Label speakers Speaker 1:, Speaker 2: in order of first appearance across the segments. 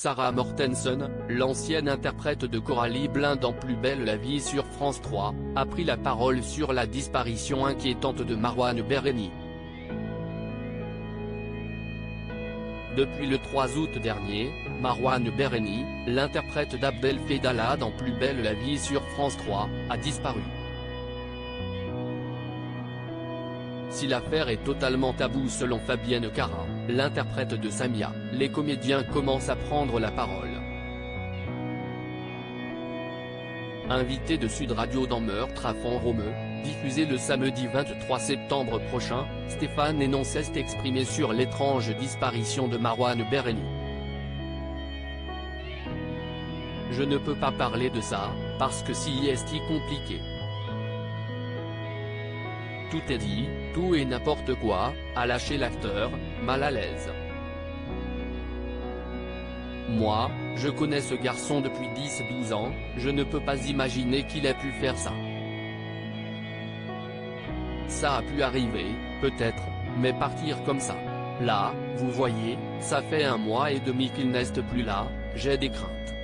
Speaker 1: Sarah Mortensen, l'ancienne interprète de Coralie Blin dans Plus belle la vie sur France 3, a pris la parole sur la disparition inquiétante de Marouane Berreni. Depuis le 3 août dernier, Marouane Berreni, l'interprète d'Abdel Fedallah dans Plus belle la vie sur France 3, a disparu. Si l'affaire est totalement taboue selon Fabienne Cara, l'interprète de Samia, les comédiens commencent à prendre la parole. Invité de Sud Radio dans Meurtre à Font-Romeu, diffusé le samedi 23 septembre prochain, Stéphane Hénon s'est exprimé sur l'étrange disparition de Marouane Berreni. Je ne peux pas parler de ça, parce que si est compliqué. Tout est dit, tout et n'importe quoi, a lâché l'acteur, mal à l'aise. Moi, je connais ce garçon depuis 10-12 ans, je ne peux pas imaginer qu'il ait pu faire ça. Ça a pu arriver, peut-être, mais partir comme ça. Là, vous voyez, ça fait 1 mois et demi qu'il n'est plus là, j'ai des craintes.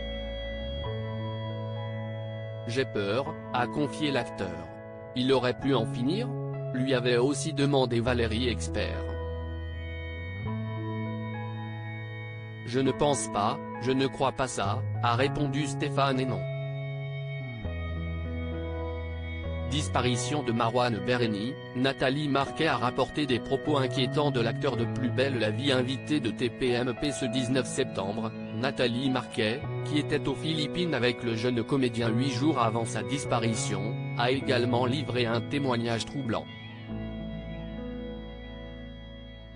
Speaker 1: J'ai peur, a confié l'acteur. Il aurait pu en finir ? Lui avait aussi demandé Valérie Expert. Je ne pense pas, je ne crois pas ça, a répondu Stéphane Hénon. Disparition de Marouane Berreni, Nathalie Marquet a rapporté des propos inquiétants de l'acteur de Plus belle la vie invité de TPMP ce 19 septembre, Nathalie Marquet, qui était aux Philippines avec le jeune comédien 8 jours avant sa disparition, a également livré un témoignage troublant.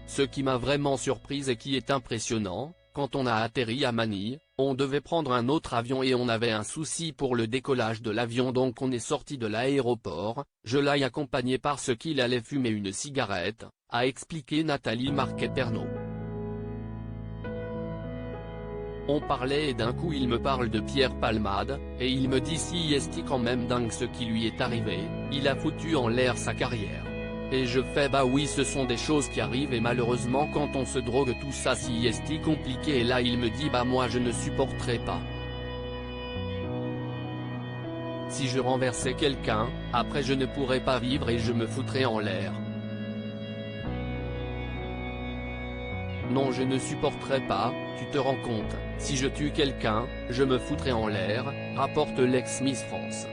Speaker 1: Ce qui m'a vraiment surprise et qui est impressionnant, quand on a atterri à Manille, on devait prendre un autre avion et on avait un souci pour le décollage de l'avion donc on est sorti de l'aéroport, je l'ai accompagné parce qu'il allait fumer une cigarette, a expliqué Nathalie Marquet-Pernot. On parlait et d'un coup il me parle de Pierre Palmade, et il me dit si est quand même dingue ce qui lui est arrivé, il a foutu en l'air sa carrière. Et je fais bah oui ce sont des choses qui arrivent et malheureusement quand on se drogue tout ça si est compliqué et là il me dit bah moi je ne supporterai pas. Si je renversais quelqu'un, après je ne pourrais pas vivre et je me foutrais en l'air. Non je ne supporterai pas, tu te rends compte, si je tue quelqu'un, je me foutrais en l'air, rapporte l'ex-Miss France.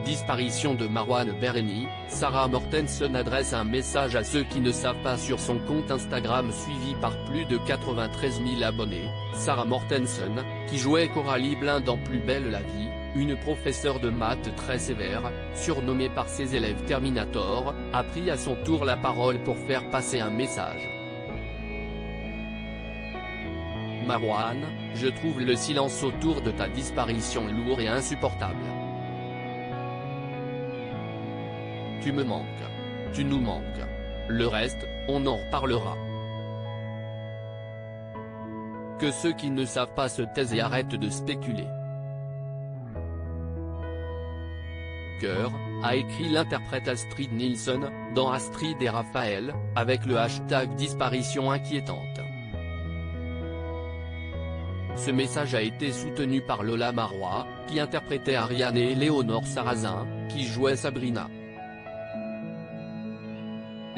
Speaker 1: Disparition de Marouane Berreni, Sarah Mortensen adresse un message à ceux qui ne savent pas sur son compte Instagram suivi par plus de 93 000 abonnés, Sarah Mortensen, qui jouait Coralie Blin dans Plus belle la vie, une professeure de maths très sévère, surnommée par ses élèves Terminator, a pris à son tour la parole pour faire passer un message. Marouane, je trouve le silence autour de ta disparition lourd et insupportable. Tu me manques. Tu nous manques. Le reste, on en reparlera. Que ceux qui ne savent pas se taisent et arrêtent de spéculer. Cœur, a écrit l'interprète Astrid Nilsson, dans Astrid et Raphaël, avec le hashtag disparition inquiétante. Ce message a été soutenu par Lola Marois, qui interprétait Ariane et Léonore Sarrazin, qui jouait Sabrina.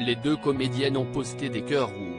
Speaker 1: Les deux comédiennes ont posté des cœurs rouges.